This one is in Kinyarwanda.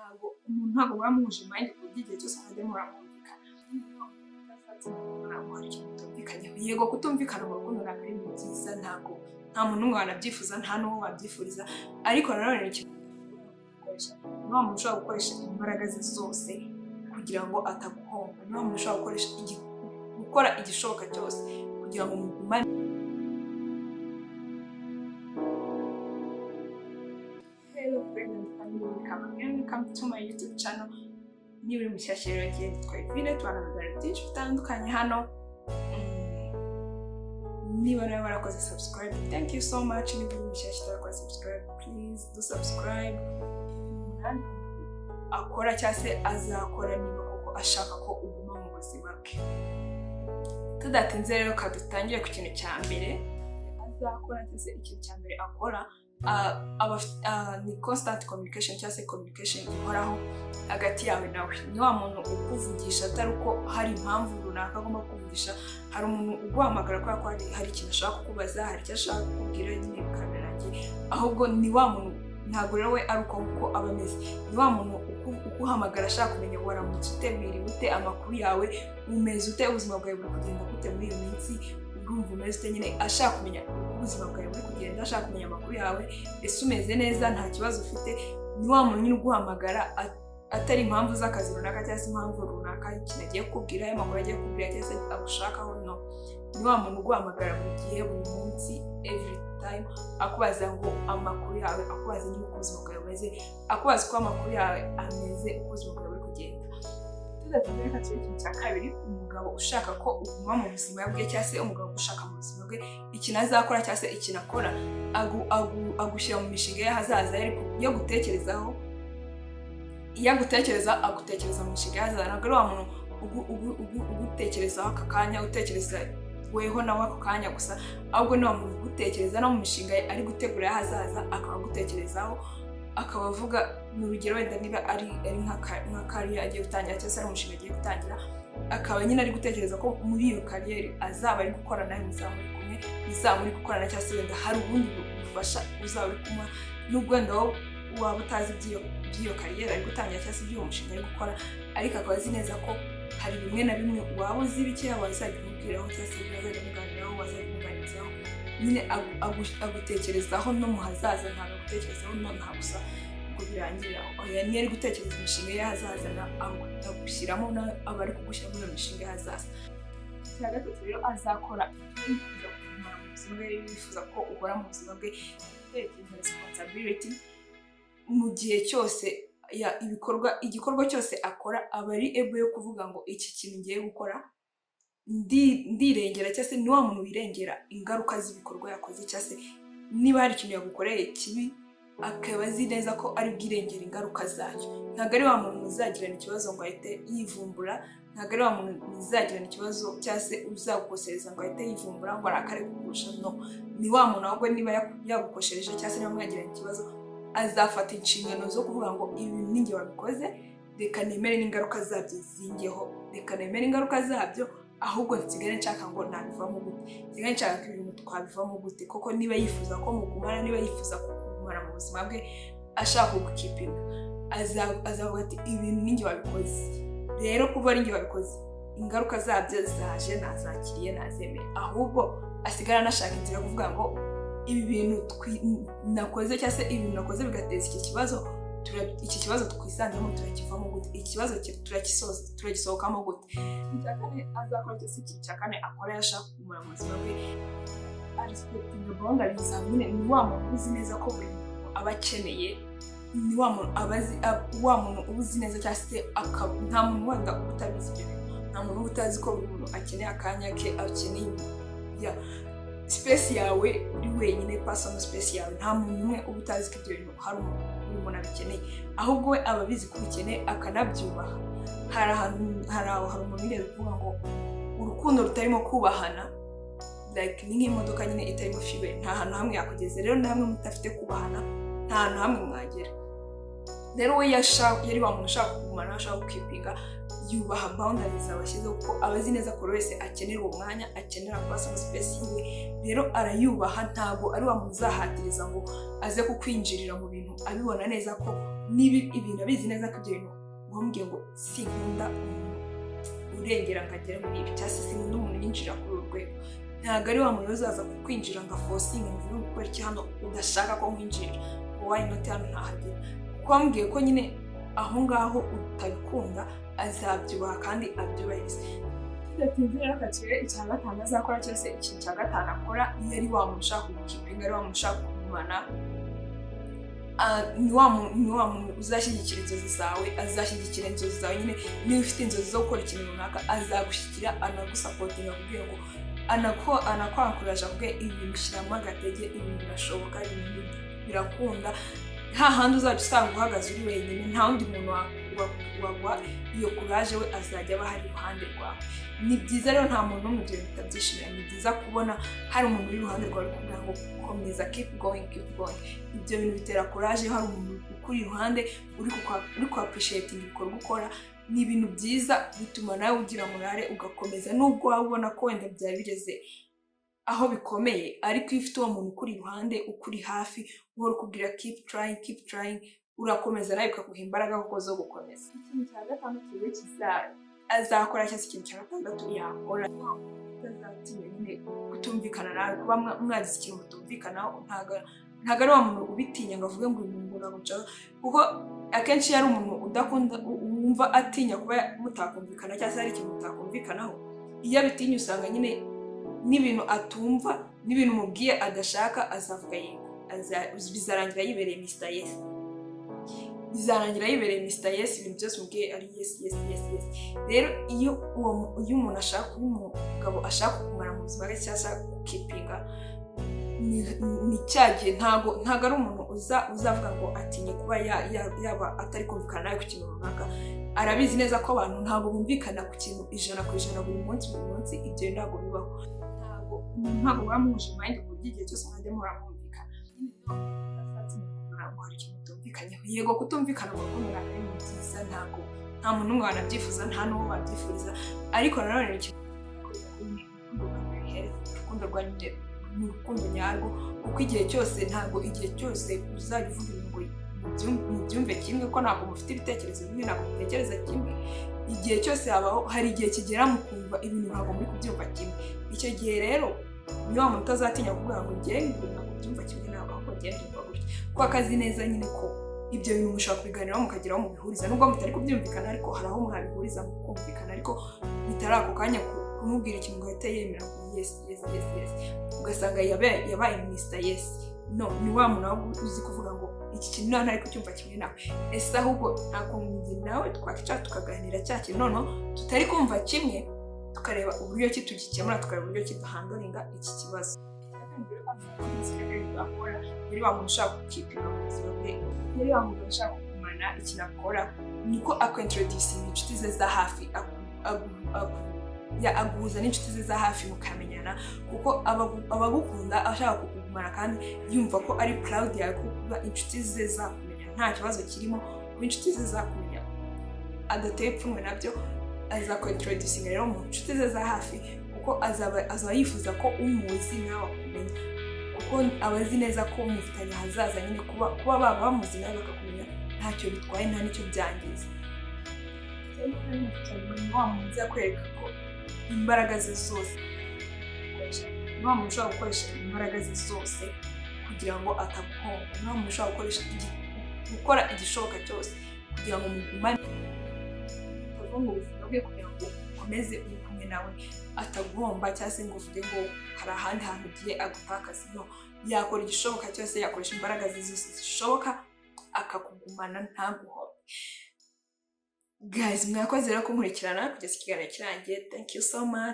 ntabwo umuntu ntabwo muramuje mind ku gihe cyose ajya muramwumvikana yego kutumvikana mu rukundo ntabwo ari byiza, ntabwo nta muntu umwe wanabyifuza, nta n'uwo wabyifuriza, ariko nanone ni ikintu niba umuntu ushobora gukoresha imbaraga ze zose kugira ngo ataguhomba, niba umuntu ushobora gukoresha gukora igishoboka cyose kugira ngo mugumane. Hello friends and family, welcome to my YouTube channel. Niba uri mushyashya rero ngiye nitwa Yvine, tubanabigana byinshi bitandukanye hano. Niba nawe warakoze subscribe, thank you so much. Niba uri mushyashya utarakoze subscribe, please do subscribe. Akora cyangwa se azakora niba koko ashaka ko uguma mu buzima bwe. Tudatinze rero kadutangire ku kintu cya mbere azakora, cyangwa se ikintu cya mbere akora ni constant communication cyangwa se communication ihoraho hagati yawe nawe. Ni wa muntu ukuvugisha atari uko hari impamvu runaka agomba kuvugisha, hari umuntu uguhamagara kubera ko hari ikintu ashaka kukubaza, hari icyo ashaka kukubwira nyine bikarangiye, ahubwo ni wa muntu ntabwo rero we ari uko aba ameze. Ni wa muntu ukuhamagara ashaka kumenya waramutse ute, wiriwe ute, amakuru yawe umeze ute, ubuzima bwawe buri kugenda gute muri iyo minsi, urumva umeze ute, nyine ashaka kumenya ubuzima bwawe buri kugenda, ashaka kumenya amakuru yawe, ese umeze neza, nta kibazo ufite. Ni wa muntu nyine uguhamagara atari impamvu z'akazi runaka cyangwa se impamvu runaka ikintu agiye kukubwira, amakuru agiye kukubwira cyangwa se agushakaho, no. Ni wa muntu uguhamagara buri gihe, buri munsi, every time, akubaza ngo amakuru yawe, akubaza niba ubuzima bwawe bumeze, akubaza uko amakuru yawe ameze, uko ubuzima bwawe buri kugenda. Tudatinze reka turebe ikintu cya kabiri, umugabo ushaka ko uguma mu buzima bwe cyangwa se umugabo ushaka mu buzima bwe ikintu azakora cyangwa se ikintu akora, agushyira mu mishinga y'ahazaza yo gutekerezaho. Iyo agutekereza agutekereza mu mishinga y'ahazaza, ntabwo ari wa muntu ugutekerezaho aka kanya, utekereza weho nawe ako kanya gusa, ahubwo ni wa muntu ugutekereza no mu mishinga ari gutegura y'ahazaza, akaba agutekerezaho, akaba avuga mu rugero wenda niba ari nka career agiye gutangira cyangwa se ari umushinga agiye gutangira, akaba nyine ari gutekereza ko muri iyo career azaba ari gukorana nawe, muzaba muri kumwe, muzaba muri gukorana cyangwa se wenda hari ubundi bufasha uzaba uri kumwe, n'ubwo wenda waba utazi by'iyo career ari gutangira cyangwa se by'uwo mushinga ari gukora, ariko akaba azi neza ko hari bimwe na bimwe waba uzi bikeya wazajya umubwiraho cyangwa se wazajya umuganiraho, wazajya umuganirizaho, nyine agutekerezaho no mu hazaza, ntabwo agutekerezaho nonaha gusa ngo birangirire aho. Niyo ari gutekereza imishinga y'ahazaza agushyiramo, aba ari kugushyira muri iyo mishinga y'ahazaza. Icya gatatu rero azakora yifuza kugumana mu buzima bwe, yifuza ko uhora mu buzima bwe, taking responsibility mu gihe cyose, igikorwa cyose akora aba ari able yo kuvuga ngo iki kintu ngiye gukora ndirengera, cyangwa se ni wa muntu wirengera ingaruka z'ibikorwa yakoze, cyangwa se niba hari ikintu yagukoreye kibi akaba azi neza ko ari bwirengera ingaruka zacyo. Ntabwo ari wa muntu uzagirana ikibazo ngo ahite yivumbura, ntabwo ari wa muntu uzagirana ikibazo cyangwa se uzagukosereza ngo ahite yivumbura ngo arakare kukurusha, no. Ni wa muntu ahubwo niba yagukoshereje cyangwa se niba mwagirana ikibazo, azafata inshingano zo kuvuga ngo ibi ninjye wabikoze, reka nemere n'ingaruka zabyo zingeho, reka nemere ingaruka zabyo, ahubwo nsigare nshaka ngo nabivamo gute, nsigare nshaka ko ibintu twabivamo gute. Koko niba yifuza ko mugumana, niba yifuza kugumana mu buzima bwe, ashaka kugukipinga, azavuga ati ibintu ninjye wabikoze, rero kuba ari njye wabikoze, ingaruka zabyo zaje, nazakiriye, nazemere. Ahubwo asigara anashaka inzira kuvuga ngo ibi bintu nakoze cyangwa se ibintu nakoze bigateza iki kibazo twisanzemo turakivamo gute, ikibazo turagisohokamo gute. Icya kane azakora cyose, ikintu cya kane akora yashaka kugumana mu buzima bwe, respecting boundaries. Nyine ni wa muntu uzi neza ko buri muntu aba akeneye, ni wa muntu wa muntu uba uzi neza cyangwa se nta muntu wenda utabizi ibyo bintu, nta muntu utazi ko buri muntu akeneye akanya ke, akeneye space yawe uri wenyine, personal space yawe. Nta muntu umwe uba utazi ko ibyo bintu hari umuntu abikeneye, ahubwo we aba abizi ko bikeneye akanabyubaha. Hari umuntu wigeze kuvuga ngo urukundo rutarimo kubahana like ni nk'imodoka nyine itarimo fibe, nta hantu hamwe yakugeze. Rero namwe mutafite kubahana, nta hantu hamwe mwagera. Rero we yari wa muntu ushaka kugumana, ashaka gukipinga, yubaha boundaries abashyizeho, kuko aba azi neza ko buri wese akenera uwo mwanya, akenera personal space yiwe. Rero arayubaha, ntabwo ari wa muntu uzahatiriza ngo aze kukwinjirira mu bintu, abibona neza ko ibintu abizi neza ko ibyo bintu wambwiye ngo sinkunda umuntu urengera nkagera muri ibi cyangwa se sinkunda umuntu yinjira kuri uru rwego, ntabwo ari wa muntu uzaza kukwinjira ngo afosinge ngo uvuge gukora iki hano udashaka ko nkwinjira ngo wayinoti hano ntahagera, kuko wambwiye ko nyine aho ngaho utabikunda azabyubaha kandi abyubahiriza. Tudatinze rero akakire icya gatanu azakora cyangwa se ikintu cya gatanu akora iyo ari wa muntu ushaka kugukipinga, ari wa muntu ushaka kugumana, ni wa muntu uzashyigikira inzozi zawe, azashyigikira inzozi zawe nyine. Niba ufite inzozi zo gukora ikintu runaka azagushyigikira, anagusapotinga kugira ngo anakwankuraje akubwira ibi bintu shyiramo agatege, ibi birashoboka, ibi birakunda. Hahandi uzajya usanga uhagaze uri wenyine, nta wundi muntu waguha iyo kuraje, we azajya aba hari iruhande rwawe. Ni byiza rero, nta muntu n'umwe ibyo bintu utabyishimira. Ni byiza kubona hari umuntu uri iruhande rwawe kugira ngo komeza, keep going. Ibyo bintu bitera kuraje, hari umuntu ukuri iruhande uri ku appreciating ibikorwa ukora. Ni ibintu byiza, bituma nawe ugira morale ugakomeza, nubwo waba ubona ko wenda byari bigeze aho bikomeye, ariko iyo ufite uwo muntu ukuri iruhande, ukuri hafi, uhora ukubwira keep trying, urakomeza nawe ukaguha imbaraga kuko zo gukomeza. Ikintu cya gatandatu rero azakora cyangwa se ikintu cya gatandatu yakora, utazatinya nyine kutumvikana nawe, kuba mwagize ikintu mutumvikanaho. Ntabwo ari wa muntu ubitinya ngo avuge ngo uyu muntu uragucaho, kuko akenshi iyo ari umuntu udakunda, wumva atinya kuba mutakumvikana cyangwa se hari ikintu mutakumvikanaho, iyo abitinya usanga nyine n'ibintu atumva, n'ibintu umubwiye adashaka azavuga yego, bizarangira yibereye Mr. Yes. Bizarangira yibereye Mr. Yes, ibintu byose umubwiye ari yes. Rero iyo umuntu ashaka, uyu mugabo ashaka kumara mu buzima bwe cyangwa se gukipinga, ni cyagiye ntabwo ari umuntu uzavuga ngo atinye kuba yaba atari kumvikana nawe ku kintu runaka. Arabizi neza ko abantu ntabwo bumvikana ku kintu 100% buri munsi, ibyo ntabwo bibaho. Ntabwo muramuje mind ku buryo igihe cyose mwajya muramwumvikana. Hari ikintu mutumvikanyeho. Yego, kutumvikana mu rukundo ntabwo ari byiza, nta muntu n'umwe wanabyifuza, nta n'uwo wabyifuriza, ariko nanone ni ikintu urukundo rwa nyine ni urukundo nyarwo, kuko igihe cyose uzajya uvuga ibintu ngo mubyumve kimwe, ko ntabwo mufite ibitekerezo bimwe, ntabwo mutekereza kimwe. Igihe cyose hari igihe kigera mu kumva ibintu ntabwo muri kubyumva kimwe. Icyo gihe rero ni wa muntu utazatinya kuvuga ngo ngende ntabwo byumva kimwe nawe, ahubwo ngende mvuga gutya, kuko akazi neza nyine ko ibyo bintu mushobora kubiganiraho mukageraho mubihuriza, nubwo mutari kubyumvikana ariko hari aho mwabihuriza mukumvikana, ariko bitari ako kanya kumubwira ikintu ngo ahite yemera ngo yes, ugasanga yabaye Mr. Yes. No, ni wa muntu waba uzi kuvuga ngo iki kintu nta ntari kucyumva kimwe nawe, ese ahubwo ntabwo njye nawe twakwicara tukaganira cya kintu noneho tutari kumva kimwe, tukareba uburyo ki tugikemura, tukareba uburyo ki duhandoringa iki kibazo. Yari wa muntu ushaka gukipinga mu buzima bwe, yari wa muntu ushaka kugumana, ikintu akora niko akwentroducinga inshuti ze za hafi, aguhuza n'inshuti ze za hafi mukamenyana, kuko abagukunda ashaka kukugumana kandi yumva ko ari proud yawe kuba inshuti ze zakumenya nta kibazo kirimo, kuba inshuti ze zakumenya adateye ipfunwe nabyo. Azakwentroducinga rero mu inshuti ze za hafi, kuko azaba yifuza ko umuzi nawe akumenya, kuko aba azi neza ko umufitanye ahazaza nyine, kuba baba bamuzi nawe bakakumenya ntacyo bitwaye, nta n'icyo byangiza. Wa muntu uzakwereka ko imbaraga ze zose, wa muntu ushobora gukoresha imbaraga ze zose kugira ngo ataguhomba, wa muntu ushobora gukora igishoboka cyose kugira ngo mugumane mu buzima bwe, kugira ngo ukomeze uri kumwe nawe ataguhomba, cyangwa se ngo uvuge ngo hari ahandi hantu ugiye agutakaza. No, yakora igishoboka cyose, yakoresha imbaraga ze zose zishoboka akakugumana ntaguhombe. Guys, mwakoze rero kunkurikirana kugeza ikiganiro kirangiye. Thank you so much.